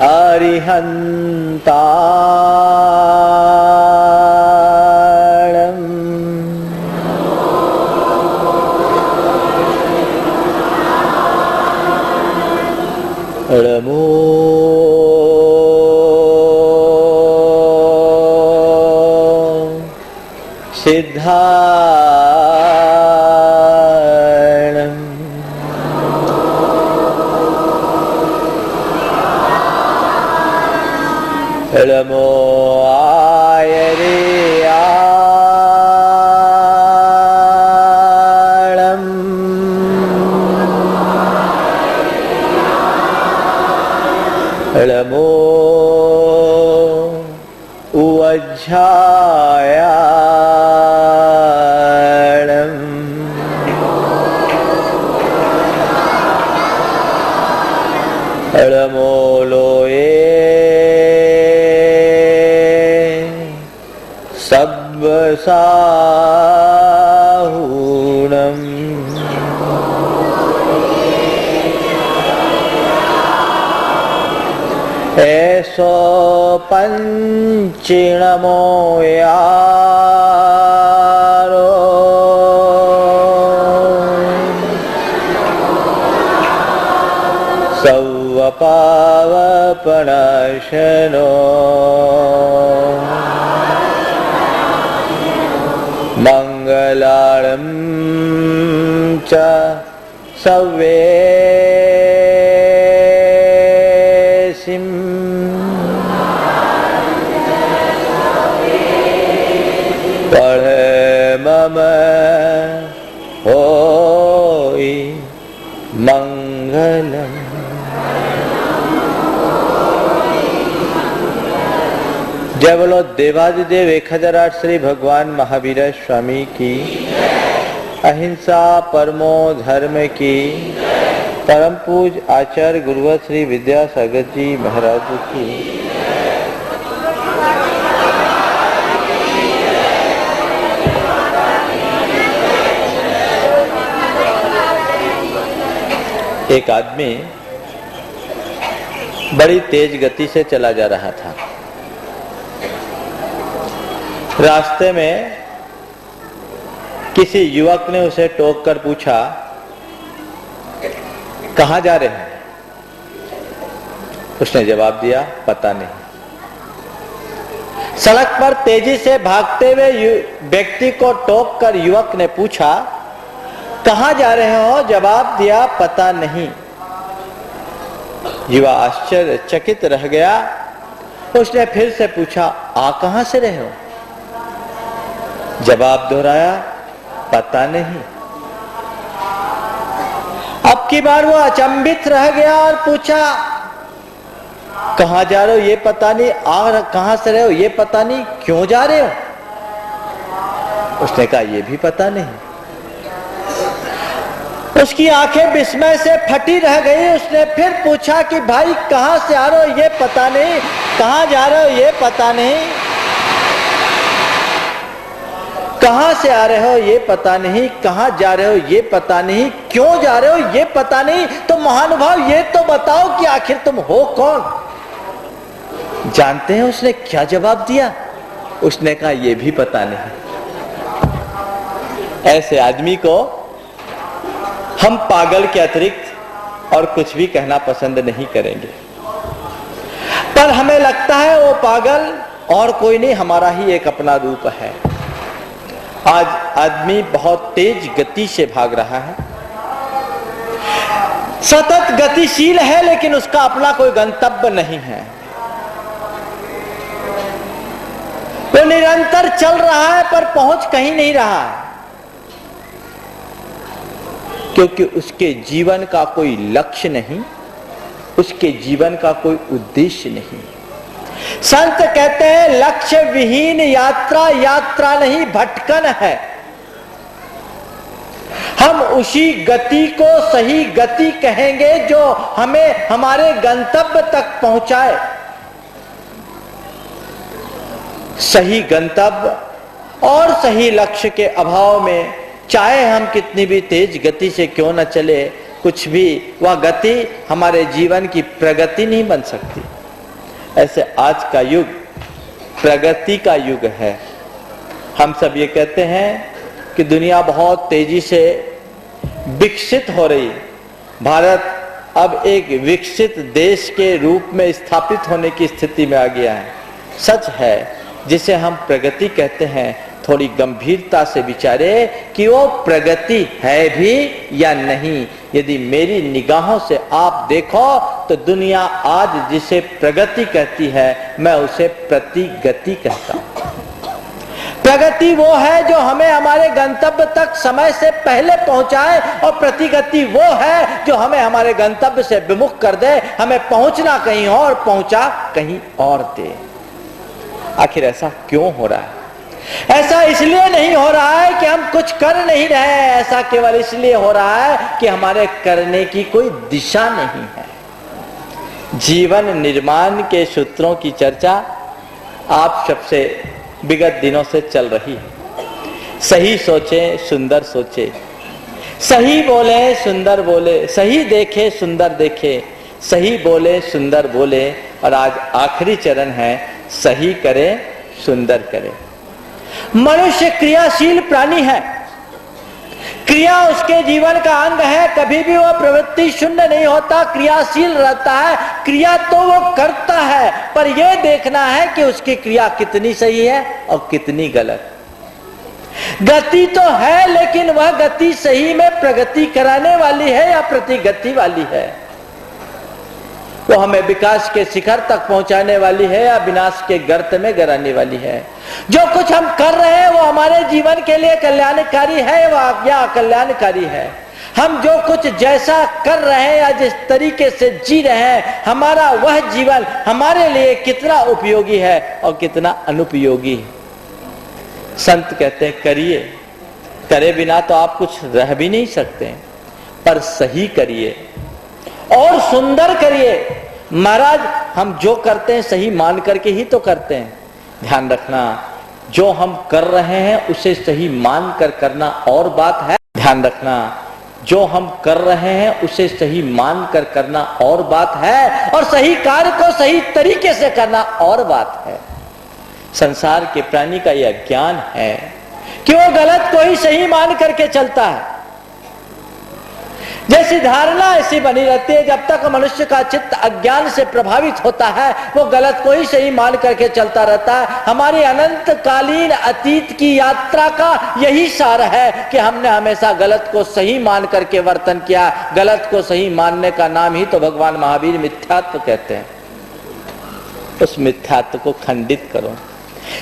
अरिहन्ताणं नमो सिद्धाणं नमो आयर्याणं नमो उवज्झायाणं नमो लोये सब्बसाहूणं ऐसो पंचिणमो यारो सव्वपावपनाशनो मंगलार्णं च सव्येसिं पढ़ मम होई मंगलम। जय बोलो देवादिदेव 1008 श्री भगवान महावीर स्वामी की, अहिंसा परमो धर्म की, परम पूज आचार्य गुरुवर श्री विद्यासागर जी महाराज की। एक आदमी बड़ी तेज गति से चला जा रहा था। रास्ते में किसी युवक ने उसे टोक कर पूछा, कहां जा रहे हैं? उसने जवाब दिया, पता नहीं। सड़क पर तेजी से भागते हुए व्यक्ति को टोक कर युवक ने पूछा, कहां जा रहे हो? जवाब दिया, पता नहीं। युवा आश्चर्यचकित रह गया। उसने फिर से पूछा, आ कहां से रहे हो? जवाब दोहराया, पता नहीं। अब की बार वो अचंभित रह गया और पूछा, कहां जा रहे हो? ये पता नहीं। आ कहां से रहे हो? ये पता नहीं। क्यों जा रहे हो? उसने कहा, ये भी पता नहीं। उसकी आंखें विस्मय से फटी रह गई। उसने फिर पूछा कि भाई कहां से आ रहे हो? ये पता नहीं। कहां जा रहे हो? ये पता नहीं। कहां से आ रहे हो? ये पता नहीं। कहां जा रहे हो? ये पता नहीं। क्यों जा रहे हो? ये पता नहीं। तो महानुभाव ये तो बताओ कि आखिर तुम हो कौन? जानते हैं उसने क्या जवाब दिया? उसने कहा, ये भी पता नहीं। ऐसे आदमी को हम पागल के अतिरिक्त और कुछ भी कहना पसंद नहीं करेंगे, पर हमें लगता है वो पागल और कोई नहीं, हमारा ही एक अपना रूप है। आज आदमी बहुत तेज गति से भाग रहा है, सतत गतिशील है, लेकिन उसका अपना कोई गंतव्य नहीं है। वो निरंतर चल रहा है पर पहुंच कहीं नहीं रहा है, क्योंकि उसके जीवन का कोई लक्ष्य नहीं, उसके जीवन का कोई उद्देश्य नहीं। संत कहते हैं, लक्ष्य विहीन यात्रा यात्रा नहीं, भटकन है। हम उसी गति को सही गति कहेंगे जो हमें हमारे गंतव्य तक पहुंचाए। सही गंतव्य और सही लक्ष्य के अभाव में चाहे हम कितनी भी तेज गति से क्यों न चले, कुछ भी वह गति हमारे जीवन की प्रगति नहीं बन सकती। ऐसे आज का युग प्रगति का युग है। हम सब ये कहते हैं कि दुनिया बहुत तेजी से विकसित हो रही, भारत अब एक विकसित देश के रूप में स्थापित होने की स्थिति में आ गया है। सच है, जिसे हम प्रगति कहते हैं, थोड़ी गंभीरता से विचारे कि वो प्रगति है भी या नहीं। यदि मेरी निगाहों से आप देखो तो दुनिया आज जिसे प्रगति कहती है, मैं उसे प्रतिगति कहता हूं। प्रगति वो है जो हमें हमारे गंतव्य तक समय से पहले पहुंचाए, और प्रतिगति वो है जो हमें हमारे गंतव्य से विमुख कर दे, हमें पहुंचना कहीं और पहुंचा कहीं और दे। आखिर ऐसा क्यों हो रहा है? ऐसा इसलिए नहीं हो रहा है कि हम कुछ कर नहीं रहे हैं, ऐसा केवल इसलिए हो रहा है कि हमारे करने की कोई दिशा नहीं है। जीवन निर्माण के सूत्रों की चर्चा आप सबसे विगत दिनों से चल रही है। सही सोचें, सुंदर सोचे, सही बोले, सुंदर बोले, सही देखे, सुंदर देखे, सही बोले, सुंदर बोले, और आज आखिरी चरण है सही करे, सुंदर करे। मनुष्य क्रियाशील प्राणी है, क्रिया उसके जीवन का अंग है। कभी भी वो प्रवृत्ति शून्य नहीं होता, क्रियाशील रहता है। क्रिया तो वो करता है, पर यह देखना है कि उसकी क्रिया कितनी सही है और कितनी गलत। गति तो है, लेकिन वह गति सही में प्रगति कराने वाली है या प्रतिगति वाली है? वो हमें विकास के शिखर तक पहुंचाने वाली है या विनाश के गर्त में गिराने वाली है? जो कुछ हम कर रहे हैं वो हमारे जीवन के लिए कल्याणकारी है या अकल्याणकारी है? हम जो कुछ जैसा कर रहे हैं या जिस तरीके से जी रहे हैं, हमारा वह जीवन हमारे लिए कितना उपयोगी है और कितना अनुपयोगी है? संत कहते हैं करिए, करे बिना तो आप कुछ रह भी नहीं सकते, पर सही करिए और सुंदर करिए। महाराज, हम जो करते हैं सही मान करके ही तो करते हैं। ध्यान रखना, जो हम कर रहे हैं उसे सही मान कर करना और बात है। ध्यान रखना, जो हम कर रहे हैं उसे सही मान कर करना और बात है, और सही कार्य को सही तरीके से करना और बात है। संसार के प्राणी का यह ज्ञान है कि वो गलत को ही सही मान करके चलता है। जैसी धारणा ऐसी बनी रहती है, जब तक मनुष्य का चित्त अज्ञान से प्रभावित होता है वो गलत को ही सही मान करके चलता रहता है। हमारी अनंतकालीन अतीत की यात्रा का यही सार है कि हमने हमेशा गलत को सही मान करके वर्तन किया। गलत को सही मानने का नाम ही तो भगवान महावीर मिथ्यात्व कहते हैं। उस मिथ्यात्व को खंडित करो,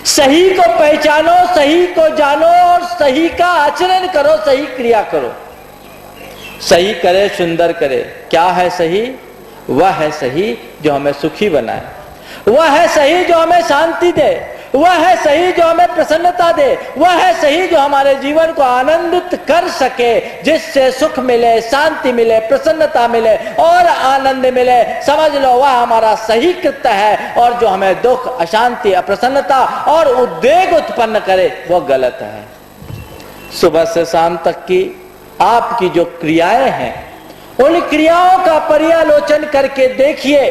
सही को पहचानो, सही को जानो और सही का आचरण करो, सही क्रिया करो। सही करे, सुंदर करे। क्या है सही? वह है सही जो हमें सुखी बनाए, वह है सही जो हमें शांति दे, वह है सही जो हमें प्रसन्नता दे, वह है सही जो हमारे जीवन को आनंदित कर सके, जिससे सुख मिले, शांति मिले, प्रसन्नता मिले और आनंद मिले। समझ लो वह हमारा सही कृत्य है, और जो हमें दुख, अशांति, अप्रसन्नता और उद्वेग उत्पन्न करे वो गलत है। सुबह से शाम तक की आपकी जो क्रियाएं हैं, उन क्रियाओं का पर्यालोचन करके देखिए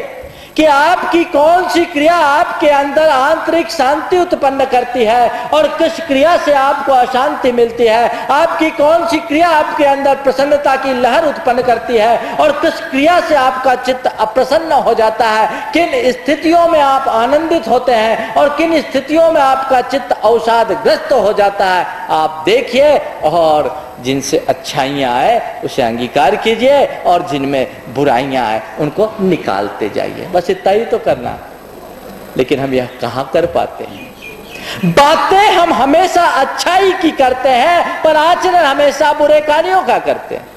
कि आपकी कौन सी क्रिया आपके अंदर आंतरिक शांति उत्पन्न करती है और किस क्रिया से आपको अशांति मिलती है। आपकी कौन सी क्रिया आपके अंदर प्रसन्नता की लहर उत्पन्न करती है और किस क्रिया से आपका चित्त अप्रसन्न हो जाता है। किन स्थितियों में आप आनंदित होते हैं और किन स्थितियों में आपका चित्त अवसादग्रस्त हो जाता है। आप देखिए, और जिनसे अच्छाइयां आए उसे अंगीकार कीजिए और जिनमें बुराइयां आए उनको निकालते जाइए। बस इतना ही तो करना। लेकिन हम यह कहां कर पाते हैं? बातें हम हमेशा अच्छाई की करते हैं, पर आचरण हमेशा बुरे कार्यों का करते हैं।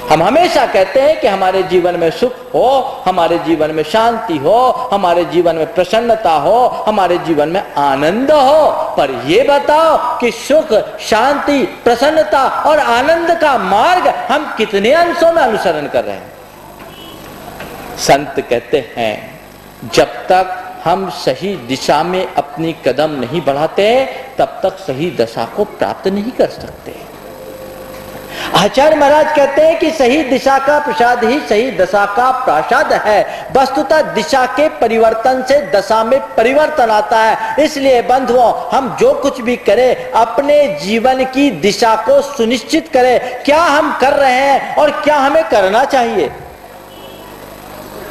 हम हमेशा कहते हैं कि हमारे जीवन में सुख हो, हमारे जीवन में शांति हो, हमारे जीवन में प्रसन्नता हो, हमारे जीवन में आनंद हो, पर यह बताओ कि सुख, शांति, प्रसन्नता और आनंद का मार्ग हम कितने अंशों में अनुसरण कर रहे हैं? संत कहते हैं, जब तक हम सही दिशा में अपनी कदम नहीं बढ़ाते तब तक सही दशा को प्राप्त नहीं कर सकते। आचार्य महाराज कहते हैं कि सही दिशा का प्रसाद ही सही दशा का प्रसाद है। वस्तुतः दिशा के परिवर्तन से दशा में परिवर्तन आता है। इसलिए बंधुओं, हम जो कुछ भी करें अपने जीवन की दिशा को सुनिश्चित करें, क्या हम कर रहे हैं और क्या हमें करना चाहिए।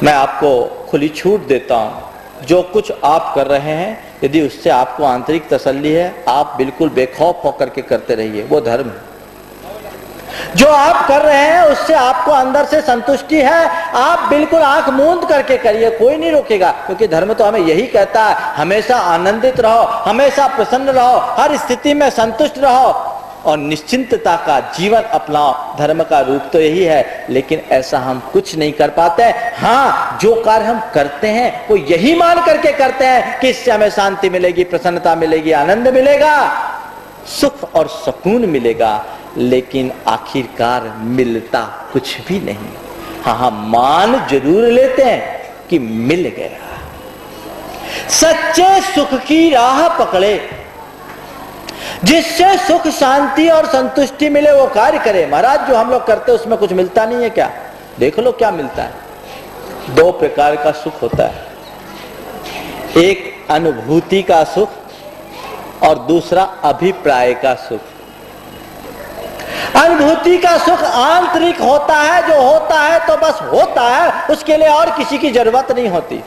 मैं आपको खुली छूट देता हूं, जो कुछ आप कर रहे हैं यदि उससे आपको आंतरिक तसल्ली है, आप बिल्कुल बेखौफ होकर के करते रहिए, वो धर्म है। जो आप कर रहे हैं उससे आपको अंदर से संतुष्टि है, आप बिल्कुल आंख मूंद करके करिए, कोई नहीं रोकेगा। क्योंकि धर्म तो हमें यही कहता है, हमेशा आनंदित रहो, हमेशा प्रसन्न रहो, हर स्थिति में संतुष्ट रहो और निश्चिंतता का जीवन अपनाओ। धर्म का रूप तो यही है, लेकिन ऐसा हम कुछ नहीं कर पाते। हाँ, जो कार्य हम करते हैं वो यही मान करके करते हैं कि इससे हमें शांति मिलेगी, प्रसन्नता मिलेगी, आनंद मिलेगा, सुख और सुकून मिलेगा, लेकिन आखिरकार मिलता कुछ भी नहीं। हाँ, मान जरूर लेते हैं कि मिल गया। सच्चे सुख की राह पकड़े, जिससे सुख, शांति और संतुष्टि मिले वो कार्य करे। महाराज, जो हम लोग करते हैं उसमें कुछ मिलता नहीं है क्या? देख लो क्या मिलता है। दो प्रकार का सुख होता है, एक अनुभूति का सुख और दूसरा अभिप्राय का सुख। अनुभूति का सुख आंतरिक होता है, जो होता है तो बस होता है, उसके लिए और किसी की जरूरत नहीं होती।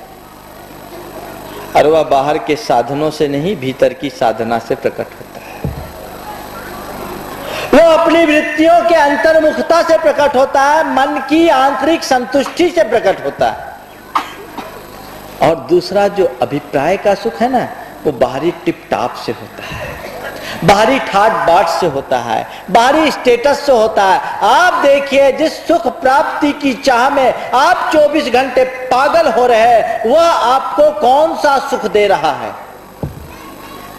और वह बाहर के साधनों से नहीं, भीतर की साधना से प्रकट होता है। वो अपनी वृत्तियों के अंतर्मुखता से प्रकट होता है, मन की आंतरिक संतुष्टि से प्रकट होता है। और दूसरा जो अभिप्राय का सुख है ना, वो बाहरी टिप टाप से होता है, बाहरी ठाट बाट से होता है, बाहरी स्टेटस से होता है। आप देखिए, जिस सुख प्राप्ति की चाह में आप 24 घंटे पागल हो रहे हैं, वह आपको कौन सा सुख दे रहा है?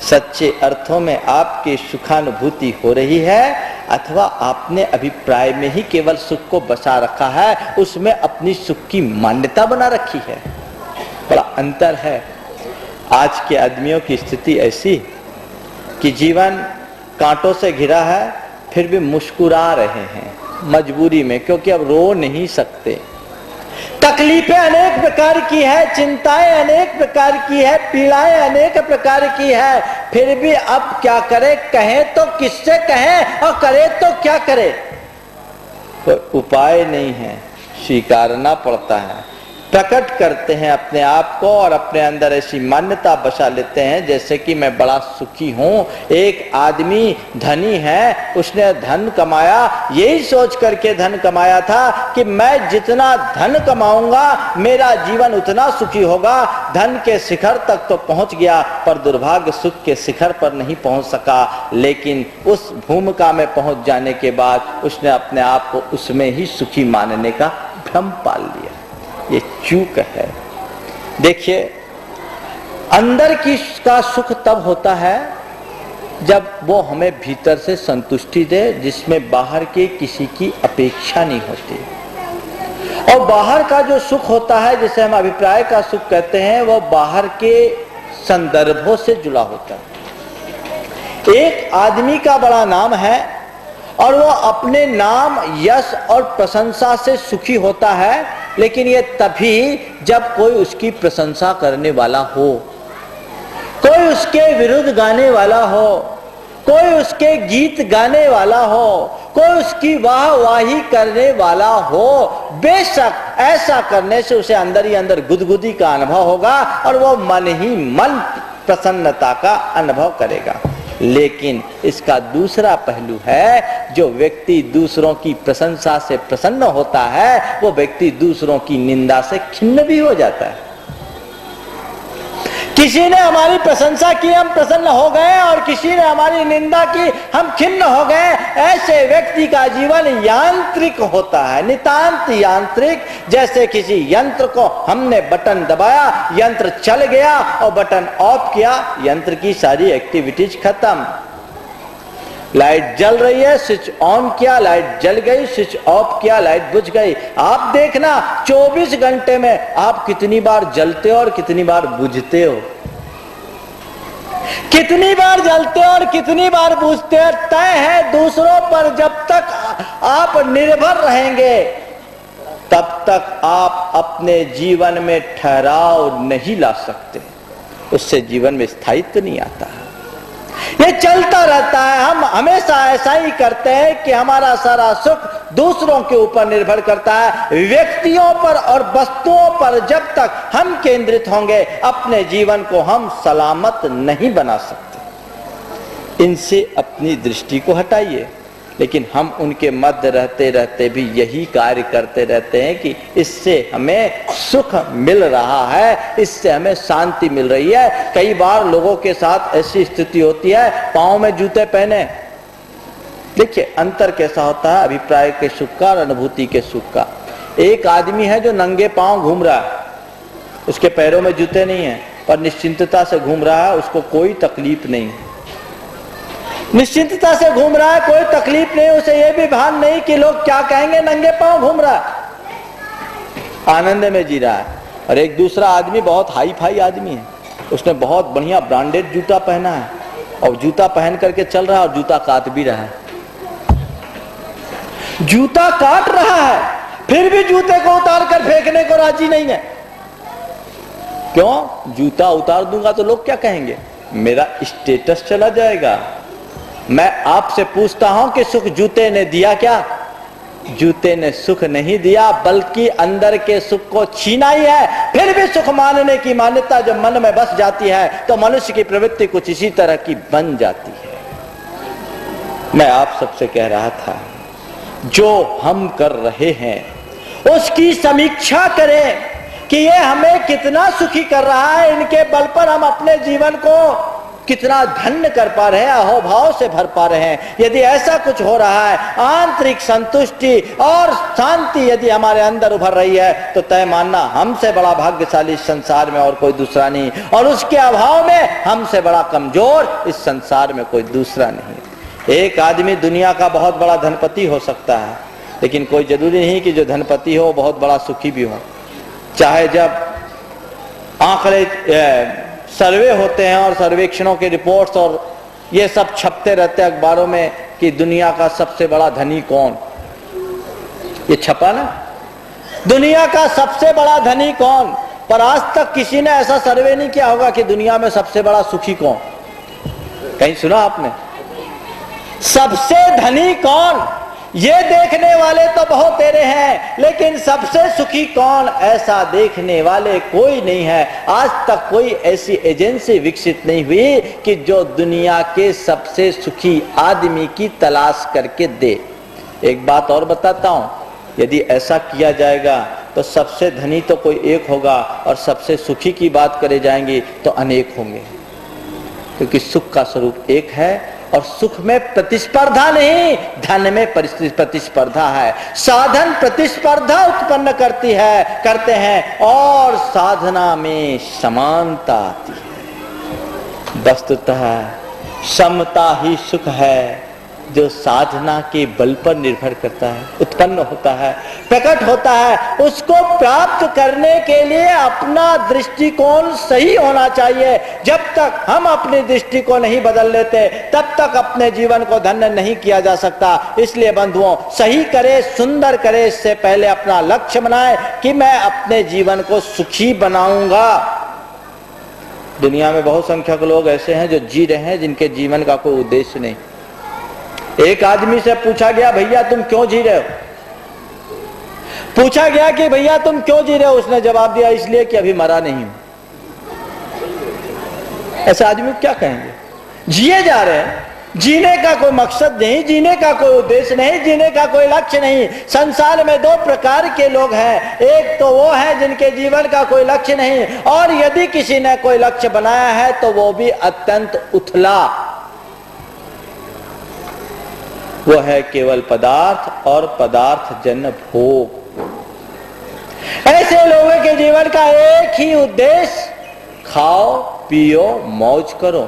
सच्चे अर्थों में आपकी सुखानुभूति हो रही है अथवा आपने अभिप्राय में ही केवल सुख को बसा रखा है, उसमें अपनी सुख की मान्यता बना रखी है। बड़ा अंतर है। आज के आदमियों की स्थिति ऐसी कि जीवन कांटों से घिरा है, फिर भी मुस्कुरा रहे हैं मजबूरी में, क्योंकि अब रो नहीं सकते। तकलीफें अनेक प्रकार की है, चिंताएं अनेक प्रकार की है, पीड़ाएं अनेक प्रकार की है, फिर भी अब क्या करें? कहें तो किससे कहें और करें तो क्या करें? कोई उपाय नहीं है, स्वीकारना पड़ता है। प्रकट करते हैं अपने आप को और अपने अंदर ऐसी मान्यता बसा लेते हैं जैसे कि मैं बड़ा सुखी हूं। एक आदमी धनी है, उसने धन कमाया, यही सोच करके धन कमाया था कि मैं जितना धन कमाऊंगा मेरा जीवन उतना सुखी होगा। धन के शिखर तक तो पहुंच गया, पर दुर्भाग्य सुख के शिखर पर नहीं पहुंच सका। लेकिन उस भूमिका में पहुंच जाने के बाद उसने अपने आप को उसमें ही सुखी मानने का भ्रम पाल लिया। ये चूक है। देखिए, अंदर की का सुख तब होता है जब वो हमें भीतर से संतुष्टि दे, जिसमें बाहर के किसी की अपेक्षा नहीं होती। और बाहर का जो सुख होता है, जिसे हम अभिप्राय का सुख कहते हैं, वो बाहर के संदर्भों से जुड़ा होता है। एक आदमी का बड़ा नाम है और वो अपने नाम, यश और प्रशंसा से सुखी होता है, लेकिन ये तभी जब कोई उसकी प्रशंसा करने वाला हो, कोई उसके विरुद्ध गाने वाला हो, कोई उसके गीत गाने वाला हो, कोई उसकी वाहवाही करने वाला हो। बेशक ऐसा करने से उसे अंदर ही अंदर गुदगुदी का अनुभव होगा और वो मन ही मन प्रसन्नता का अनुभव करेगा। लेकिन इसका दूसरा पहलू है, जो व्यक्ति दूसरों की प्रशंसा से प्रसन्न होता है, वो व्यक्ति दूसरों की निंदा से खिन्न भी हो जाता है। किसी ने हमारी प्रशंसा की, हम प्रसन्न हो गए, और किसी ने हमारी निंदा की, हम खिन्न हो गए। ऐसे व्यक्ति का जीवन यांत्रिक होता है, नितांत यांत्रिक। जैसे किसी यंत्र को हमने बटन दबाया, यंत्र चल गया, और बटन ऑफ किया, यंत्र की सारी एक्टिविटीज खत्म। लाइट जल रही है, स्विच ऑन किया, लाइट जल गई, स्विच ऑफ किया, लाइट बुझ गई। आप देखना 24 घंटे में आप कितनी बार जलते हो और कितनी बार बुझते हो, कितनी बार जलते हो और कितनी बार बुझते हो। तय है दूसरों पर जब तक आप निर्भर रहेंगे, तब तक आप अपने जीवन में ठहराव नहीं ला सकते, उससे जीवन में स्थायित्व नहीं आता। ये चलता रहता है, हम हमेशा ऐसा ही करते हैं कि हमारा सारा सुख दूसरों के ऊपर निर्भर करता है। व्यक्तियों पर और वस्तुओं पर जब तक हम केंद्रित होंगे, अपने जीवन को हम सलामत नहीं बना सकते। इनसे अपनी दृष्टि को हटाइए। लेकिन हम उनके मध्य रहते रहते भी यही कार्य करते रहते हैं कि इससे हमें सुख मिल रहा है, इससे हमें शांति मिल रही है। कई बार लोगों के साथ ऐसी स्थिति होती है, पांव में जूते पहने। देखिए अंतर कैसा होता है अभिप्राय के सुख का और अनुभूति के सुख का। एक आदमी है जो नंगे पांव घूम रहा है, उसके पैरों में जूते नहीं है, पर निश्चिंतता से घूम रहा है, उसको कोई तकलीफ नहीं, निश्चिंतता से घूम रहा है, कोई तकलीफ नहीं, उसे यह भी भान नहीं कि लोग क्या कहेंगे, नंगे पांव घूम रहा है, आनंद में जी रहा है। और एक दूसरा आदमी बहुत हाई फाई आदमी है, उसने बहुत बढ़िया ब्रांडेड जूता पहना है और जूता पहन करके चल रहा है और जूता काट भी रहा है, जूता काट रहा है, फिर भी जूते को उतार कर फेंकने को राजी नहीं है। क्यों? जूता उतार दूंगा तो लोग क्या कहेंगे, मेरा स्टेटस चला जाएगा। मैं आपसे पूछता हूं कि सुख जूते ने दिया क्या? जूते ने सुख नहीं दिया, बल्कि अंदर के सुख को छीना ही है। फिर भी सुख मानने की मान्यता जब मन में बस जाती है तो मनुष्य की प्रवृत्ति कुछ इसी तरह की बन जाती है। मैं आप सबसे कह रहा था, जो हम कर रहे हैं उसकी समीक्षा करें कि ये हमें कितना सुखी कर रहा है, इनके बल पर हम अपने जीवन को कितना धन्य कर पा रहे हैं, अहोभाव से भर पा रहे हैं। यदि ऐसा कुछ हो रहा है, आंतरिक संतुष्टि और शांति यदि हमारे अंदर उभर रही है, तो तय मानना हमसे बड़ा भाग्यशाली इस संसार में और कोई दूसरा नहीं, और उसके अभाव में हमसे बड़ा कमजोर इस संसार में कोई दूसरा नहीं। एक आदमी दुनिया का बहुत बड़ा धनपति हो सकता है, लेकिन कोई जरूरी नहीं कि जो धनपति हो बहुत बड़ा सुखी भी हो। चाहे जब आंकड़े सर्वे होते हैं और सर्वेक्षणों के रिपोर्ट्स और ये सब छपते रहते हैं अखबारों में कि दुनिया का सबसे बड़ा धनी कौन, ये छपा ना, दुनिया का सबसे बड़ा धनी कौन, पर आज तक किसी ने ऐसा सर्वे नहीं किया होगा कि दुनिया में सबसे बड़ा सुखी कौन। कहीं सुना आपने? सबसे धनी कौन, ये देखने वाले तो बहुत तेरे हैं, लेकिन सबसे सुखी कौन, ऐसा देखने वाले कोई नहीं है। आज तक कोई ऐसी एजेंसी विकसित नहीं हुई कि जो दुनिया के सबसे सुखी आदमी की तलाश करके दे। एक बात और बताता हूं, यदि ऐसा किया जाएगा तो सबसे धनी तो कोई एक होगा और सबसे सुखी की बात करे जाएंगे तो अनेक होंगे, क्योंकि सुख का स्वरूप एक है और सुख में प्रतिस्पर्धा नहीं, धन में प्रतिस्पर्धा है। साधन प्रतिस्पर्धा उत्पन्न करते हैं और साधना में समानता आती है। वस्तुतः समता ही सुख है, जो साधना के बल पर निर्भर करता है, उत्पन्न होता है, प्रकट होता है। उसको प्राप्त करने के लिए अपना दृष्टिकोण सही होना चाहिए। जब तक हम अपनी दृष्टि को नहीं बदल लेते, तब तक अपने जीवन को धन्य नहीं किया जा सकता। इसलिए बंधुओं, सही करे, सुंदर करे, इससे पहले अपना लक्ष्य बनाए कि मैं अपने जीवन को सुखी बनाऊंगा। दुनिया में बहुत संख्यक लोग ऐसे हैं जो जी रहे हैं, जिनके जीवन का कोई उद्देश्य नहीं। एक आदमी से पूछा गया, भैया तुम क्यों जी रहे हो? पूछा गया कि भैया तुम क्यों जी रहे हो? उसने जवाब दिया, इसलिए कि अभी मरा नहीं हूं। ऐसे आदमी क्या कहेंगे? जिए जा रहे हैं, जीने का कोई मकसद नहीं, जीने का कोई उद्देश्य नहीं, जीने का कोई लक्ष्य नहीं। संसार में दो प्रकार के लोग हैं, एक तो वो है जिनके जीवन का कोई लक्ष्य नहीं, और यदि किसी ने कोई लक्ष्य बनाया है तो वो भी अत्यंत उथला, वो है केवल पदार्थ और पदार्थ जन्य भोग। ऐसे लोगों के जीवन का एक ही उद्देश्य, खाओ पियो मौज करो,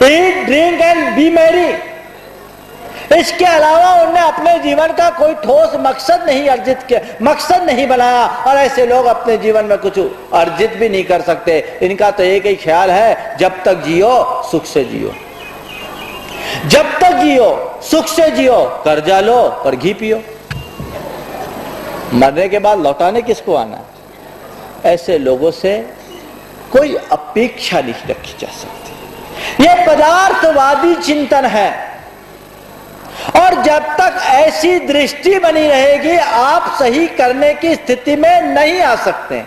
eat drink and B Mary. इसके अलावा उन्हें अपने जीवन का कोई ठोस मकसद नहीं अर्जित किया, मकसद नहीं बनाया, और ऐसे लोग अपने जीवन में कुछ अर्जित भी नहीं कर सकते। इनका तो एक ही ख्याल है, जब तक जियो सुख से जियो। जब तक जियो सुख से जियो, कर्जा लो पर घी पियो, मरने के बाद लौटाने किसको आना है। ऐसे लोगों से कोई अपेक्षा नहीं रखी जा सकती। यह पदार्थवादी चिंतन है, और जब तक ऐसी दृष्टि बनी रहेगी आप सही करने की स्थिति में नहीं आ सकते।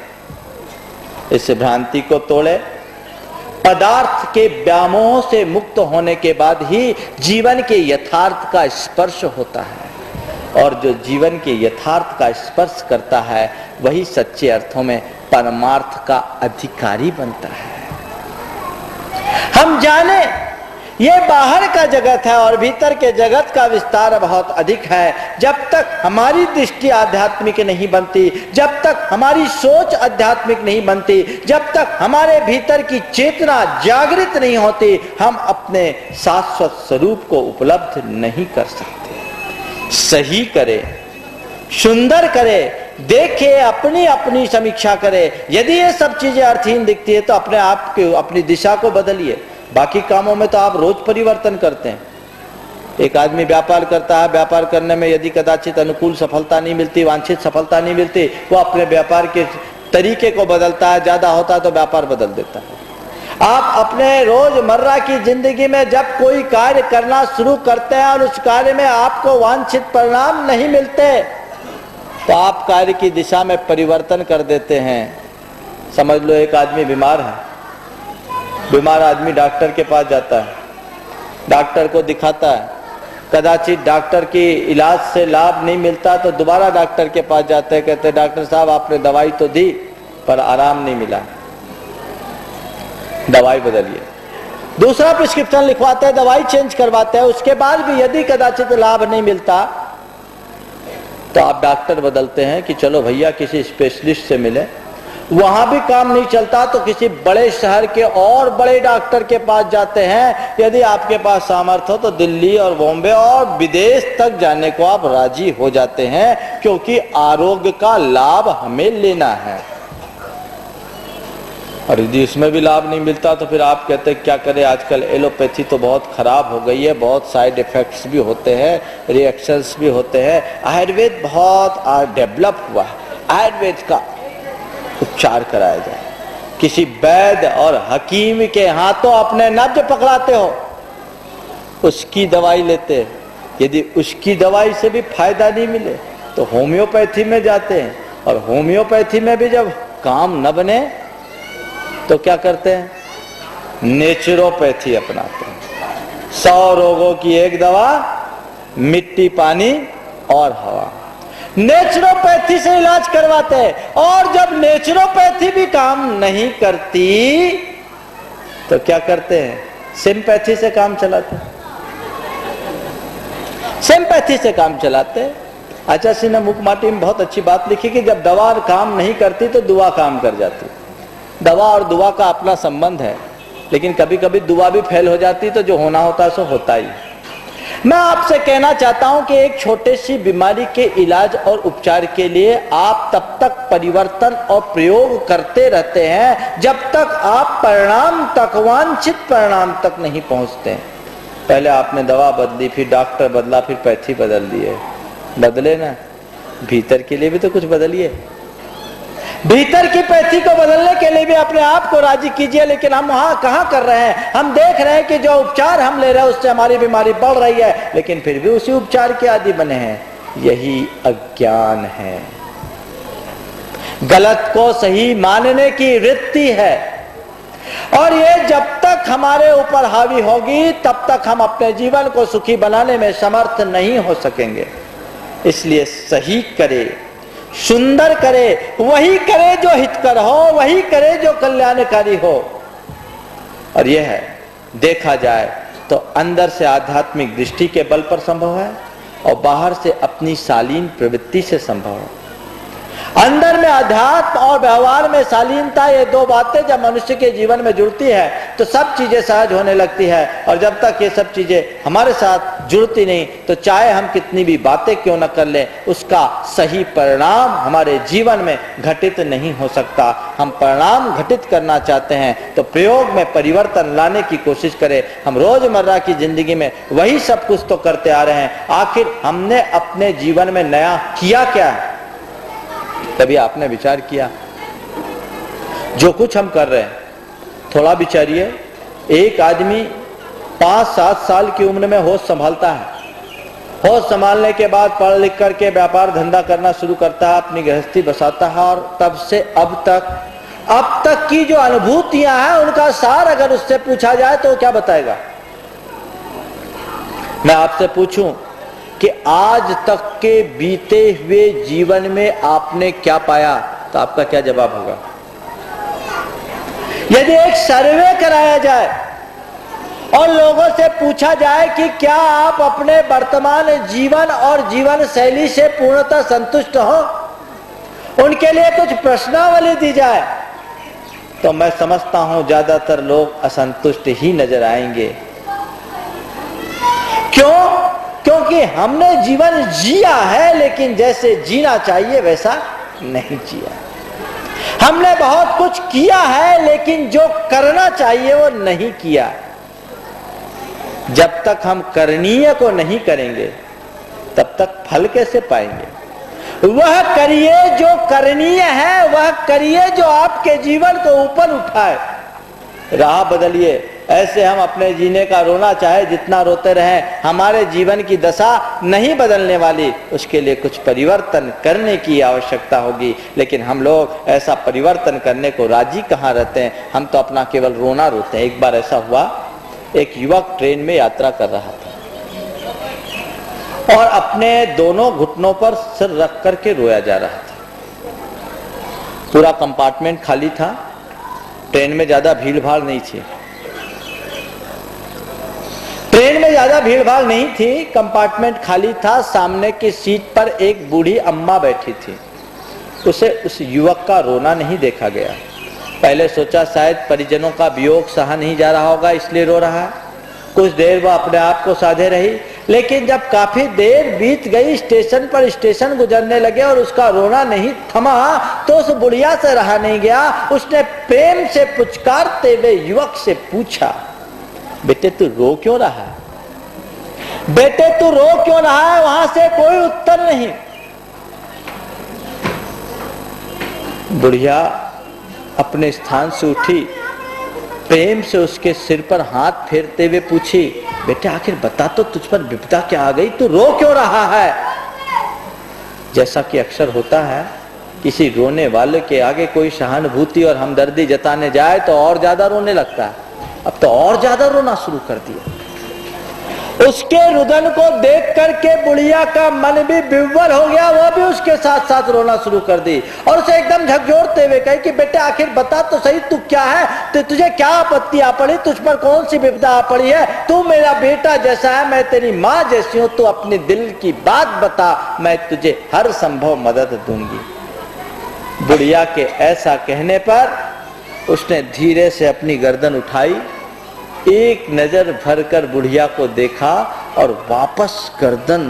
इस भ्रांति को तोड़े। पदार्थ के व्यामोह से मुक्त होने के बाद ही जीवन के यथार्थ का स्पर्श होता है, और जो जीवन के यथार्थ का स्पर्श करता है वही सच्चे अर्थों में परमार्थ का अधिकारी बनता है। हम जाने ये बाहर का जगत है और भीतर के जगत का विस्तार बहुत अधिक है। जब तक हमारी दृष्टि आध्यात्मिक नहीं बनती, जब तक हमारी सोच आध्यात्मिक नहीं बनती, जब तक हमारे भीतर की चेतना जागृत नहीं होती, हम अपने शाश्वत स्वरूप को उपलब्ध नहीं कर सकते। सही करे, सुंदर करे, देखे, अपनी अपनी समीक्षा करे। यदि ये सब चीजें अर्थहीन दिखती है तो अपने आप के अपनी दिशा को बदलिए। बाकी कामों में तो आप रोज परिवर्तन करते हैं। एक आदमी व्यापार करता है, व्यापार करने में यदि कदाचित अनुकूल सफलता नहीं मिलती, वांछित सफलता नहीं मिलती, वो अपने व्यापार के तरीके को बदलता है, ज्यादा होता है तो व्यापार बदल देता है। आप अपने रोजमर्रा की जिंदगी में जब कोई कार्य करना शुरू करते हैं और उस कार्य में आपको वांछित परिणाम नहीं मिलते तो आप कार्य की दिशा में परिवर्तन कर देते हैं। समझ लो एक आदमी बीमार है, बीमार आदमी डॉक्टर के पास जाता है, डॉक्टर को दिखाता है, कदाचित डॉक्टर की इलाज से लाभ नहीं मिलता तो दोबारा डॉक्टर के पास जाते हैं, कहते हैं डॉक्टर साहब आपने दवाई तो दी पर आराम नहीं मिला, दवाई बदलिए। दूसरा प्रिस्क्रिप्शन लिखवाते हैं, दवाई चेंज करवाते हैं, उसके बाद भी यदि कदाचित लाभ नहीं मिलता तो आप डॉक्टर बदलते हैं कि चलो भैया किसी स्पेशलिस्ट से मिले। वहां भी काम नहीं चलता तो किसी बड़े शहर के और बड़े डॉक्टर के पास जाते हैं। यदि आपके पास सामर्थ्य हो तो दिल्ली और बॉम्बे और विदेश तक जाने को आप राजी हो जाते हैं, क्योंकि आरोग्य का लाभ हमें लेना है। और यदि इसमें भी लाभ नहीं मिलता तो फिर आप कहते हैं क्या करें, आजकल एलोपैथी तो बहुत खराब हो गई है, बहुत साइड इफेक्ट्स भी होते हैं, रिएक्शंस भी होते हैं। आयुर्वेद बहुत डेवलप हुआ है, आयुर्वेद का उपचार कराया जाए। किसी वैद्य और हकीम के हाथों अपने नब्ज पकड़ाते हो, उसकी दवाई लेते, यदि उसकी दवाई से भी फायदा नहीं मिले तो होम्योपैथी में जाते हैं, और होम्योपैथी में भी जब काम न बने तो क्या करते हैं, नेचुरोपैथी अपनाते हैं। 100 रोगों की एक दवा, मिट्टी, पानी और हवा। नेचुरोपैथी से इलाज करवाते हैं, और जब नेचुरोपैथी भी काम नहीं करती तो क्या करते हैं, सिंपैथी से काम चलाते हैं, सिंपैथी से काम चलाते हैं। आचार्य सिंह ने मुकमाटी में बहुत अच्छी बात लिखी कि जब दवा काम नहीं करती तो दुआ काम कर जाती। दवा और दुआ का अपना संबंध है, लेकिन कभी कभी दुआ भी फेल हो जाती तो जो होना होता है सो होता ही। मैं आपसे कहना चाहता हूं कि एक छोटे सी बीमारी के इलाज और उपचार के लिए आप तब तक परिवर्तन और प्रयोग करते रहते हैं जब तक आप परिणाम तक, वांछित परिणाम तक नहीं पहुंचते। पहले आपने दवा बदली, फिर डॉक्टर बदला, फिर पैथी बदल दिए। बदले ना, भीतर के लिए भी तो कुछ बदलिए। भीतर की पैथी को बदलने के लिए भी अपने आप को राजी कीजिए। लेकिन हम वहां कहां कर रहे हैं, हम देख रहे हैं कि जो उपचार हम ले रहे हैं उससे हमारी बीमारी बढ़ रही है, लेकिन फिर भी उसी उपचार के आदी बने हैं। यही अज्ञान है। गलत को सही मानने की वृत्ति है, और ये जब तक हमारे ऊपर हावी होगी तब तक हम अपने जीवन को सुखी बनाने में समर्थ नहीं हो सकेंगे। इसलिए सही करे, सुंदर करे, वही करे जो हितकर हो, वही करे जो कल्याणकारी हो। और यह है, देखा जाए तो अंदर से आध्यात्मिक दृष्टि के बल पर संभव है और बाहर से अपनी शालीन प्रवृत्ति से संभव है। अंदर में अध्यात्म और व्यवहार में शालीनता, ये दो बातें जब मनुष्य के जीवन में जुड़ती है तो सब चीजें सहज होने लगती है। और जब तक ये सब चीजें हमारे साथ जुड़ती नहीं, तो चाहे हम कितनी भी बातें क्यों न कर लें, उसका सही परिणाम हमारे जीवन में घटित नहीं हो सकता। हम परिणाम घटित करना चाहते हैं तो प्रयोग में परिवर्तन लाने की कोशिश करें। हम रोजमर्रा की जिंदगी में वही सब कुछ तो करते आ रहे हैं, आखिर हमने अपने जीवन में नया किया क्या है? कभी आपने विचार किया? जो कुछ हम कर रहे हैं, थोड़ा विचारिए। एक आदमी 5-7 साल की उम्र में होश संभालता है, होश संभालने के बाद पढ़ लिख करके व्यापार धंधा करना शुरू करता है, अपनी गृहस्थी बसाता है, और तब से अब तक की जो अनुभूतियां हैं उनका सार अगर उससे पूछा जाए तो क्या बताएगा? मैं आपसे पूछूं कि आज तक के बीते हुए जीवन में आपने क्या पाया, तो आपका क्या जवाब होगा? यदि एक सर्वे कराया जाए और लोगों से पूछा जाए कि क्या आप अपने वर्तमान जीवन और जीवन शैली से पूर्णतः संतुष्ट हो, उनके लिए कुछ प्रश्नावली दी जाए, तो मैं समझता हूं ज्यादातर लोग असंतुष्ट ही नजर आएंगे। क्यों? क्योंकि हमने जीवन जिया है, लेकिन जैसे जीना चाहिए वैसा नहीं जिया। हमने बहुत कुछ किया है, लेकिन जो करना चाहिए वो नहीं किया। जब तक हम करणीय को नहीं करेंगे तब तक फल कैसे पाएंगे? वह करिए जो करणीय है, वह करिए जो आपके जीवन को ऊपर उठाए। राह बदलिए। ऐसे हम अपने जीने का रोना चाहे जितना रोते रहें, हमारे जीवन की दशा नहीं बदलने वाली। उसके लिए कुछ परिवर्तन करने की आवश्यकता होगी, लेकिन हम लोग ऐसा परिवर्तन करने को राजी कहाँ रहते हैं। हम तो अपना केवल रोना रोते हैं। एक बार ऐसा हुआ, एक युवक ट्रेन में यात्रा कर रहा था और अपने दोनों घुटनों पर सिर रख करके रोया जा रहा था। पूरा कंपार्टमेंट खाली था, ट्रेन में ज्यादा भीड़ भाड़ नहीं थी। ट्रेन में ज्यादा भीड़ भाड़ नहीं थी, कंपार्टमेंट खाली था। सामने की सीट पर एक बूढ़ी अम्मा बैठी थी। उसे उस युवक का रोना नहीं देखा गया। पहले सोचा शायद परिजनों का वियोग सहा नहीं जा रहा होगा, इसलिए रो रहा है। कुछ देर वह अपने आप को साधे रही, लेकिन जब काफी देर बीत गई, स्टेशन पर स्टेशन गुजरने लगे और उसका रोना नहीं थमा, तो उस बुढ़िया से रहा नहीं गया। उसने प्रेम से पुचकारते हुए युवक से पूछा, बेटे तू रो क्यों रहा है? बेटे तू रो क्यों रहा है? वहां से कोई उत्तर नहीं। बुढ़िया अपने स्थान से उठी, प्रेम से उसके सिर पर हाथ फेरते हुए पूछी, बेटे आखिर बता तो, तुझ पर विपदा क्या आ गई? तू रो क्यों रहा है? जैसा कि अक्सर होता है, किसी रोने वाले के आगे कोई सहानुभूति और हमदर्दी जताने जाए तो और ज्यादा रोने लगता है। अब तो और ज्यादा रोना शुरू कर दिया। उसके रुदन को देख करके बुढ़िया का मन भी विह्वल हो गया, वह भी उसके साथ साथ रोना शुरू कर दी और उसे एकदम झकझोरते हुए कही कि बेटे आखिर बता तो सही, तू क्या है? तो तुझे क्या आपत्ति आ पड़ी? तुझ पर कौन सी विपदा आ पड़ी है? तू मेरा बेटा जैसा है, मैं तेरी माँ जैसी हूं। तू अपने दिल की बात बता, मैं तुझे हर संभव मदद दूंगी। बुढ़िया के ऐसा कहने पर उसने धीरे से अपनी गर्दन उठाई, एक नजर भरकर बुढ़िया को देखा और वापस गर्दन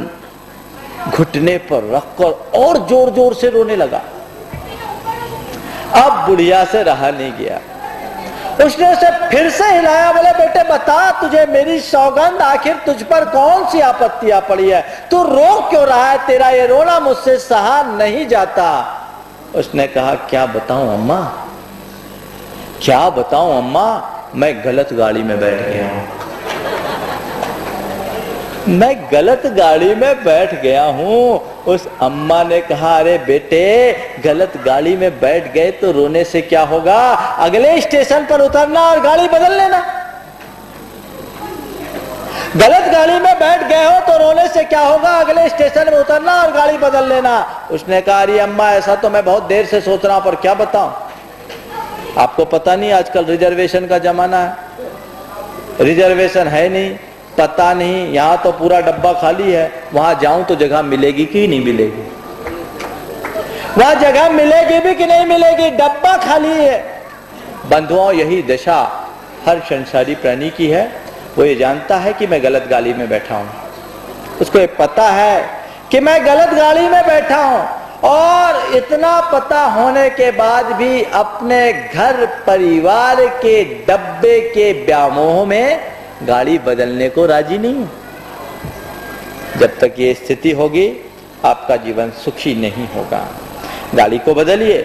घुटने पर रखकर और जोर जोर से रोने लगा। अब बुढ़िया से रहा नहीं गया। उसने उसे फिर से हिलाया, बोले बेटे बता, तुझे मेरी सौगंध, आखिर तुझ पर कौन सी आपत्ति आ पड़ी है? तू रो क्यों रहा है? तेरा ये रोना मुझसे सहा नहीं जाता। उसने कहा, क्या बताऊं अम्मा, क्या बताऊं अम्मा, मैं गलत गाड़ी में बैठ गया हूं। मैं गलत गाड़ी में बैठ गया हूं। उस अम्मा ने कहा, अरे बेटे गलत गाड़ी में बैठ गए तो रोने से क्या होगा? अगले स्टेशन पर उतरना और गाड़ी बदल लेना। गलत गाड़ी में बैठ गए हो तो रोने से क्या होगा? अगले स्टेशन में उतरना और गाड़ी बदल लेना। उसने कहा, अरे अम्मा ऐसा तो मैं बहुत देर से सोच रहा हूं, पर क्या बताऊं? आपको पता नहीं आजकल रिजर्वेशन का जमाना है। रिजर्वेशन है नहीं, पता नहीं, यहां तो पूरा डब्बा खाली है। वहां जाऊं तो जगह मिलेगी कि नहीं मिलेगी? वहां जगह मिलेगी भी कि नहीं मिलेगी? डब्बा खाली है। बंधुओं, यही दशा हर संसारी प्राणी की है। वो ये जानता है कि मैं गलत गाड़ी में बैठा हूं, उसको ये पता है कि मैं गलत गाड़ी में बैठा हूं, और इतना पता होने के बाद भी अपने घर परिवार के डब्बे के व्यामोह में गाड़ी बदलने को राजी नहीं हूं। जब तक ये स्थिति होगी आपका जीवन सुखी नहीं होगा। गाड़ी को बदलिए,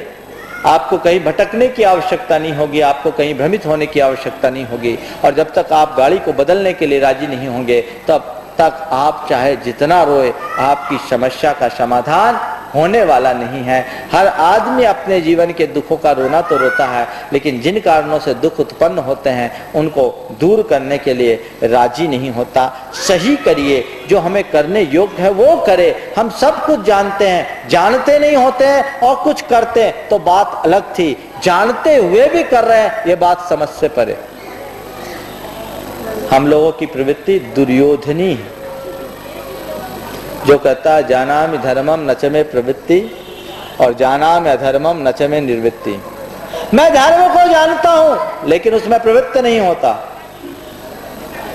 आपको कहीं भटकने की आवश्यकता नहीं होगी, आपको कहीं भ्रमित होने की आवश्यकता नहीं होगी। और जब तक आप गाड़ी को बदलने के लिए राजी नहीं होंगे तब तक आप चाहे जितना रोए, आपकी समस्या का समाधान होने वाला नहीं है। हर आदमी अपने जीवन के दुखों का रोना तो रोता है, लेकिन जिन कारणों से दुख उत्पन्न होते हैं उनको दूर करने के लिए राजी नहीं होता। सही करिए, जो हमें करने योग्य है वो करे। हम सब कुछ जानते हैं, जानते नहीं होते हैं और कुछ करते हैं तो बात अलग थी, जानते हुए भी कर रहे हैं ये बात समझ से परे। हम लोगों की प्रवृत्ति दुर्योधनी है, जो कहता है जानामि धर्मम न च मे प्रवृत्ति और जानामि अधर्मम न च मे निर्वृत्ति। मैं धर्म को जानता हूं लेकिन उसमें प्रवृत्त नहीं होता,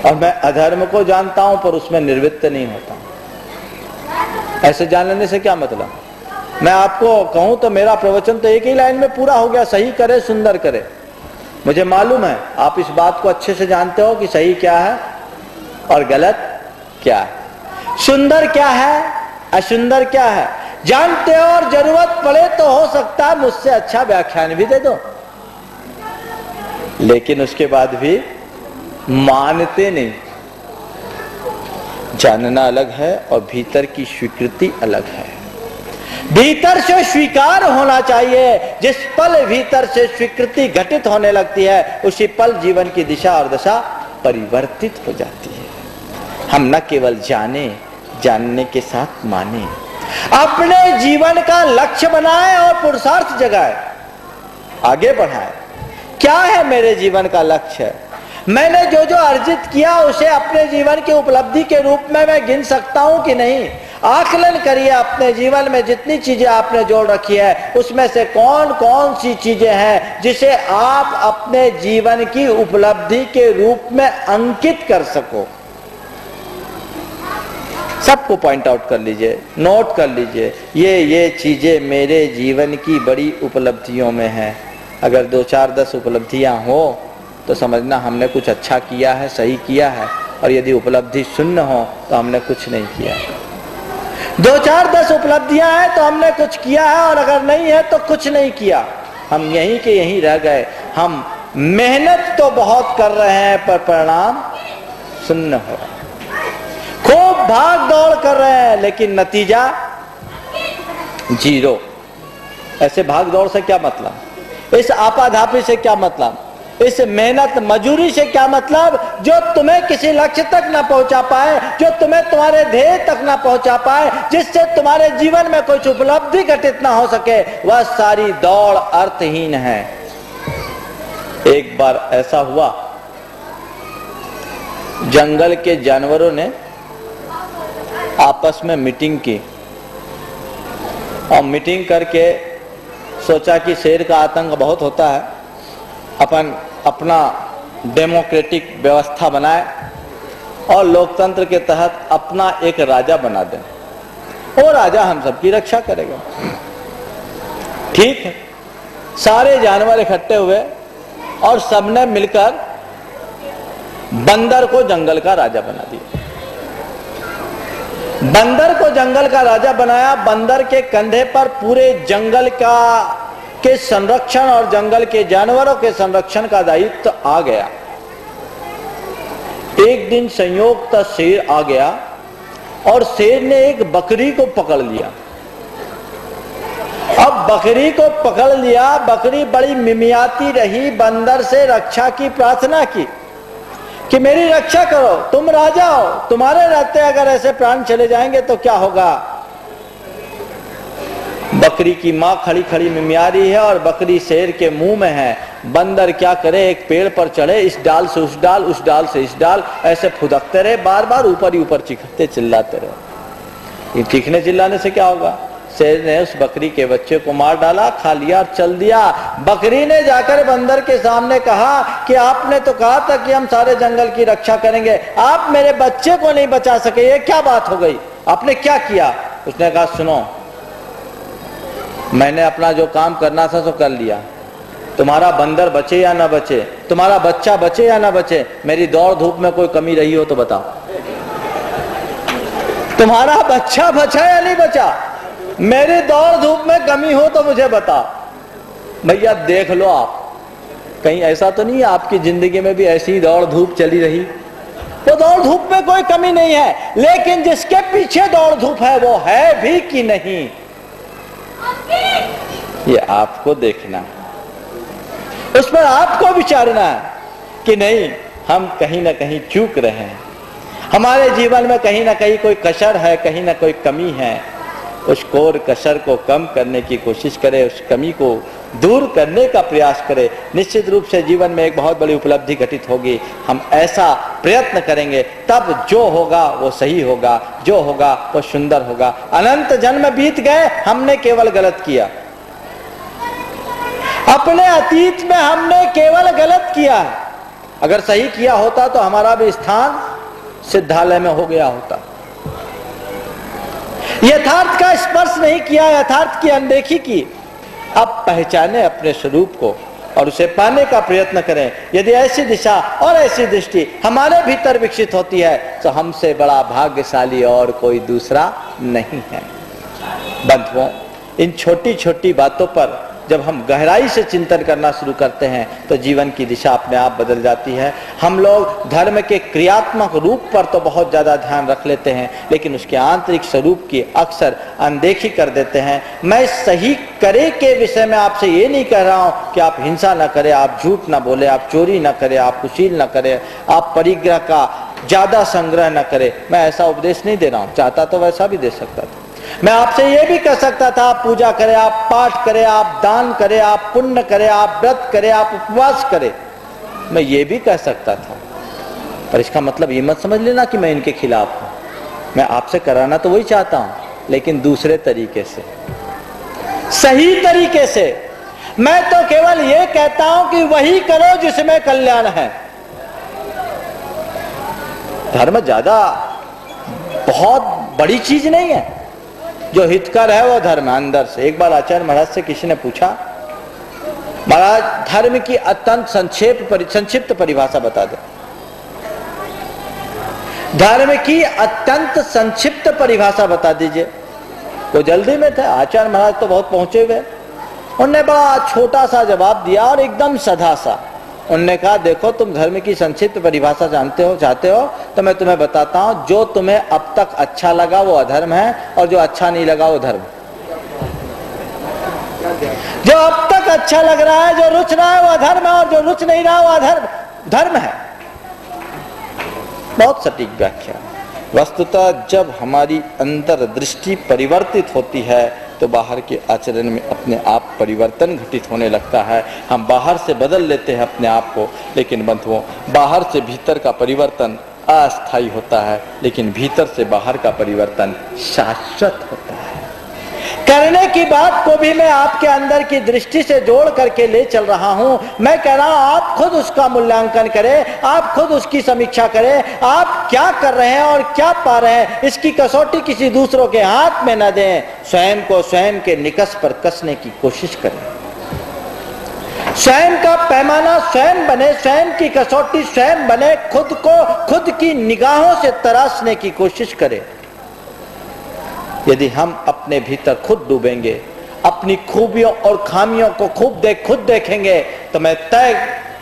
और मैं अधर्म को जानता हूं पर उसमें निर्वृत्त नहीं होता। ऐसे जान लेने से क्या मतलब? मैं आपको कहूं तो मेरा प्रवचन तो एक ही लाइन में पूरा हो गया, सही करे सुंदर करे। मुझे मालूम है आप इस बात को अच्छे से जानते हो कि सही क्या है और गलत क्या है, सुंदर क्या है, असुंदर क्या है, जानते हो। और जरूरत पड़े तो हो सकता है मुझसे अच्छा व्याख्यान भी दे दो, लेकिन उसके बाद भी मानते नहीं। जानना अलग है और भीतर की स्वीकृति अलग है। भीतर से स्वीकार होना चाहिए। जिस पल भीतर से स्वीकृति घटित होने लगती है उसी पल जीवन की दिशा और दशा परिवर्तित हो जाती है। हम न केवल जाने, जानने के साथ माने, अपने जीवन का लक्ष्य बनाए और पुरुषार्थ जगाए, आगे बढ़ाए। क्या है मेरे जीवन का लक्ष्य? मैंने जो जो अर्जित किया उसे अपने जीवन की उपलब्धि के रूप में मैं गिन सकता हूं कि नहीं? आकलन करिए अपने जीवन में जितनी चीजें आपने जोड़ रखी है उसमें से कौन कौन सी चीजें हैं जिसे आप अपने जीवन की उपलब्धि के रूप में अंकित कर सको। सबको पॉइंट आउट कर लीजिए, नोट कर लीजिए, ये चीजें मेरे जीवन की बड़ी उपलब्धियों में हैं। अगर 2, 4, 10 उपलब्धियां हो तो समझना हमने कुछ अच्छा किया है, सही किया है। और यदि उपलब्धि शून्य हो तो हमने कुछ नहीं किया। 2, 4, 10 उपलब्धियां हैं तो हमने कुछ किया है, और अगर नहीं है तो कुछ नहीं किया। हम यहीं के यहीं रह गए। हम मेहनत तो बहुत कर रहे हैं पर परिणाम शून्य हो रहा है। खूब भाग दौड़ कर रहे हैं लेकिन नतीजा 0। ऐसे भाग दौड़ से क्या मतलब? इस आपाधापी से क्या मतलब? इस मेहनत मजूरी से क्या मतलब? जो तुम्हें किसी लक्ष्य तक ना पहुंचा पाए, जो तुम्हें तुम्हारे ध्येय तक ना पहुंचा पाए, जिससे तुम्हारे जीवन में कुछ उपलब्धि घटित ना हो सके, वह सारी दौड़ अर्थहीन है। एक बार ऐसा हुआ, जंगल के जानवरों ने आपस में मीटिंग की और मीटिंग करके सोचा कि शेर का आतंक बहुत होता है, अपन अपना डेमोक्रेटिक व्यवस्था बनाए और लोकतंत्र के तहत अपना एक राजा बना दें। वो राजा हम सबकी रक्षा करेगा। ठीक है, सारे जानवर इकट्ठे हुए और सबने मिलकर बंदर को जंगल का राजा बना दिया। बंदर को जंगल का राजा बनाया। बंदर के कंधे पर पूरे जंगल के संरक्षण और जंगल के जानवरों के संरक्षण का दायित्व आ गया। एक दिन संयोगतः शेर आ गया और शेर ने एक बकरी को पकड़ लिया। अब बकरी को पकड़ लिया, बकरी बड़ी मिमियाती रही, बंदर से रक्षा की प्रार्थना की कि मेरी रक्षा करो, तुम राजा हो, तुम्हारे रहते अगर ऐसे प्राण चले जाएंगे तो क्या होगा। बकरी की मां खड़ी खड़ी मिमिया रही है और बकरी शेर के मुंह में है। बंदर क्या करे, एक पेड़ पर चढ़े, इस डाल से उस डाल, उस डाल से इस डाल, ऐसे फुदकते रहे, बार बार ऊपर ही ऊपर चीखते चिल्लाते रहे। ये चीखने चिल्लाने से क्या होगा? शेर ने उस बकरी के बच्चे को मार डाला, खा लिया और चल दिया। बकरी ने जाकर बंदर के सामने कहा कि आपने तो कहा था कि हम सारे जंगल की रक्षा करेंगे, आप मेरे बच्चे को नहीं बचा सके, ये क्या बात हो गई, आपने क्या किया? उसने कहा सुनो, मैंने अपना जो काम करना था सो कर लिया, तुम्हारा बंदर बचे या ना बचे, तुम्हारा बच्चा बचे या ना बचे, मेरी दौड़ धूप में कोई कमी रही हो तो बताओ। तुम्हारा बच्चा बचा या नहीं बचा, मेरी दौड़ धूप में कमी हो तो मुझे बताओ। भैया देख लो आप, कहीं ऐसा तो नहीं है आपकी जिंदगी में भी ऐसी ही दौड़ धूप चली रही? तो दौड़ धूप में कोई कमी नहीं है, लेकिन जिसके पीछे दौड़ धूप है वो है भी कि नहीं, ये आपको देखना, उस पर आपको विचारना है कि नहीं हम कहीं ना कहीं चूक रहे हैं, हमारे जीवन में कहीं ना कहीं कोई कसर है, कहीं ना कोई कमी है। उस कोर कसर को कम करने की कोशिश करें, उस कमी को दूर करने का प्रयास करें। निश्चित रूप से जीवन में एक बहुत बड़ी उपलब्धि घटित होगी। हम ऐसा प्रयत्न करेंगे तब जो होगा वो सही होगा, जो होगा वो सुंदर होगा। अनंत जन्म बीत गए, हमने केवल गलत किया, अपने अतीत में हमने केवल गलत किया। अगर सही किया होता तो हमारा भी स्थान सिद्धालय में हो गया होता। यथार्थ का स्पर्श नहीं किया, यथार्थ की अनदेखी की। अब पहचाने अपने स्वरूप को और उसे पाने का प्रयत्न करें। यदि ऐसी दिशा और ऐसी दृष्टि हमारे भीतर विकसित होती है तो हमसे बड़ा भाग्यशाली और कोई दूसरा नहीं है। बंधुओं, इन छोटी छोटी बातों पर जब हम गहराई से चिंतन करना शुरू करते हैं तो जीवन की दिशा अपने आप बदल जाती है। हम लोग धर्म के क्रियात्मक रूप पर तो बहुत ज्यादा ध्यान रख लेते हैं, लेकिन उसके आंतरिक स्वरूप की अक्सर अनदेखी कर देते हैं। मैं सही करे के विषय में आपसे ये नहीं कह रहा हूं कि आप हिंसा न करें, आप झूठ न बोले, आप चोरी न करें, आप कुशील न करें, आप परिग्रह का ज्यादा संग्रह न करें। मैं ऐसा उपदेश नहीं दे रहा हूं, चाहता तो वैसा भी दे सकता था। मैं आपसे यह भी कह सकता था आप पूजा करें, आप पाठ करें, आप दान करें, आप पुण्य करें, आप व्रत करें, आप उपवास करें। मैं ये भी कह सकता था, पर इसका मतलब ये मत समझ लेना कि मैं इनके खिलाफ हूं। मैं आपसे कराना तो वही चाहता हूं, लेकिन दूसरे तरीके से, सही तरीके से। मैं तो केवल ये कहता हूं कि वही करो जिसमें कल्याण है। धर्म ज्यादा बहुत बड़ी चीज नहीं है, जो हितकर है वो धर्म अंदर से। एक बार आचार्य महाराज से किसी ने पूछा, महाराज धर्म की अत्यंत संक्षिप्त परिभाषा बता दे। धर्म की अत्यंत संक्षिप्त परिभाषा बता दीजिए। वो जल्दी में थे, आचार्य महाराज तो बहुत पहुंचे हुए। उन्होंने बड़ा छोटा सा जवाब दिया और एकदम सधा सा। उन्होंने कहा देखो तुम धर्म की संक्षिप्त परिभाषा चाहते हो तो मैं तुम्हें बताता हूं, जो तुम्हें अब तक अच्छा लगा वो अधर्म है और जो अच्छा नहीं लगा वो धर्म। जो अब तक अच्छा लग रहा है, जो रुच रहा है वो अधर्म है, और जो रुच नहीं रहा वो धर्म है। बहुत सटीक व्याख्या। वस्तुतः जब हमारी अंदर दृष्टि परिवर्तित होती है तो बाहर के आचरण में अपने आप परिवर्तन घटित होने लगता है। हम बाहर से बदल लेते हैं अपने आप को, लेकिन बंधुओं बाहर से भीतर का परिवर्तन अस्थायी होता है, लेकिन भीतर से बाहर का परिवर्तन शाश्वत होता है। करने की बात को भी मैं आपके अंदर की दृष्टि से जोड़ करके ले चल रहा हूं। मैं कह रहा हूं आप खुद उसका मूल्यांकन करें, आप खुद उसकी समीक्षा करें। आप क्या कर रहे हैं और क्या पा रहे हैं, इसकी कसौटी किसी दूसरों के हाथ में न दें। स्वयं को स्वयं के निकष पर कसने की कोशिश करें। स्वयं का पैमाना स्वयं बने, स्वयं की कसौटी स्वयं बने। खुद को खुद की निगाहों से तराशने की कोशिश करें। यदि हम अपने भीतर खुद डूबेंगे, अपनी खूबियों और खामियों को खुद देखेंगे, तो मैं तय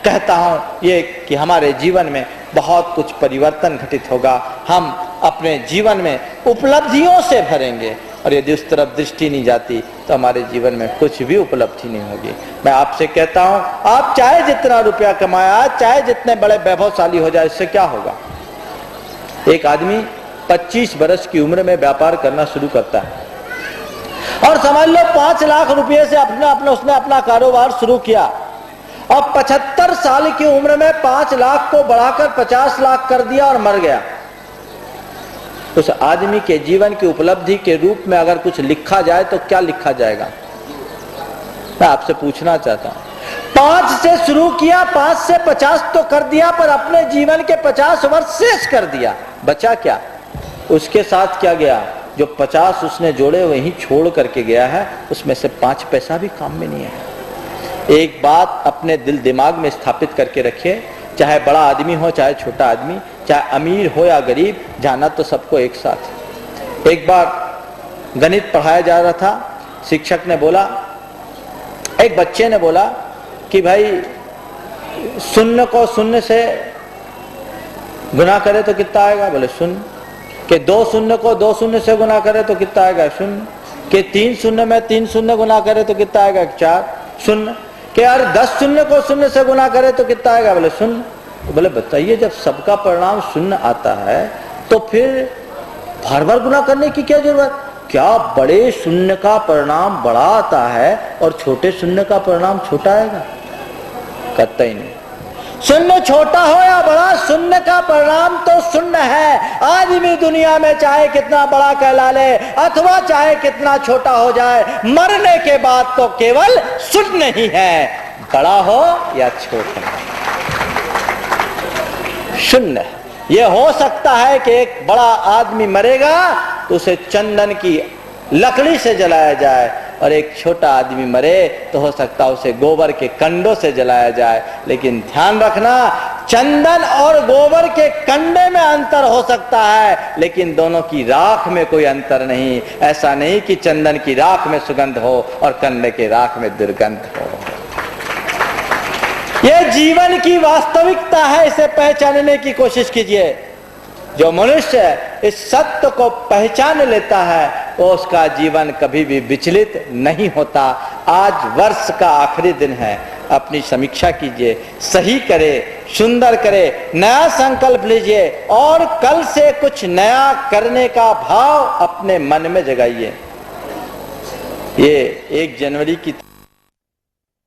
कहता हूं ये कि हमारे जीवन में बहुत कुछ परिवर्तन घटित होगा। हम अपने जीवन में उपलब्धियों से भरेंगे, और यदि उस तरफ दृष्टि नहीं जाती तो हमारे जीवन में कुछ भी उपलब्धि नहीं होगी। मैं आपसे कहता हूं आप चाहे जितना रुपया कमाया, चाहे जितने बड़े वैभवशाली हो जाए, इससे क्या होगा। एक आदमी 25 वर्ष की उम्र में व्यापार करना शुरू करता है और समझ लो 5 लाख रुपए से उसने अपना कारोबार शुरू किया, और 75 साल की उम्र में 5 लाख को बढ़ाकर 50 लाख कर दिया और मर गया। उस आदमी के जीवन की उपलब्धि के रूप में अगर कुछ लिखा जाए तो क्या लिखा जाएगा? मैं आपसे पूछना चाहता हूं। 5 से शुरू किया, 5 से 50 तो कर दिया, पर अपने जीवन के 50 वर्ष शेष कर दिया, बचा क्या? उसके साथ क्या गया? जो 50 उसने जोड़े वहीं छोड़ करके गया है, उसमें से 5 पैसा भी काम में नहीं है। एक बात अपने दिल दिमाग में स्थापित करके रखिए, चाहे बड़ा आदमी हो चाहे छोटा आदमी, चाहे अमीर हो या गरीब, जाना तो सबको एक साथ। एक बार गणित पढ़ाया जा रहा था, शिक्षक ने बोला, एक बच्चे ने बोला कि भाई शून्य को शून्य से गुना करे तो कितना आएगा? बोले शून्य। कि 2 शून्य को 2 शून्य से गुना करे तो कितना आएगा? शून्य। कि 3 शून्य में 3 शून्य गुना करे तो कितना आएगा? 4 शून्य। कि यार 10 शून्य को शून्य से गुना करे तो कितना आएगा? बोले शून्य। तो बोले बताइए, जब सबका परिणाम शून्य आता है तो फिर बार बार गुना करने की क्या जरूरत? क्या बड़े शून्य का परिणाम बड़ा आता है और छोटे शून्य का परिणाम छोटा आएगा? कतई नहीं। शून्य छोटा हो या बड़ा, शून्य का परिणाम तो शून्य है। आदमी दुनिया में चाहे कितना बड़ा कहला ले अथवा चाहे कितना छोटा हो जाए, मरने के बाद तो केवल शून्य ही है, बड़ा हो या छोटा। शून्य। ये हो सकता है कि एक बड़ा आदमी मरेगा तो उसे चंदन की लकड़ी से जलाया जाए, और एक छोटा आदमी मरे तो हो सकता है उसे गोबर के कंडों से जलाया जाए। लेकिन ध्यान रखना, चंदन और गोबर के कंडे में अंतर हो सकता है, लेकिन दोनों की राख में कोई अंतर नहीं। ऐसा नहीं कि चंदन की राख में सुगंध हो और कंडे के राख में दुर्गंध हो। यह जीवन की वास्तविकता है, इसे पहचानने की कोशिश कीजिए। जो मनुष्य इस सत्य को पहचान लेता है वो उसका जीवन कभी भी विचलित नहीं होता। आज वर्ष का आखिरी दिन है, अपनी समीक्षा कीजिए, सही करे, सुंदर करे, नया संकल्प लीजिए और कल से कुछ नया करने का भाव अपने मन में जगाइए। ये 1 जनवरी की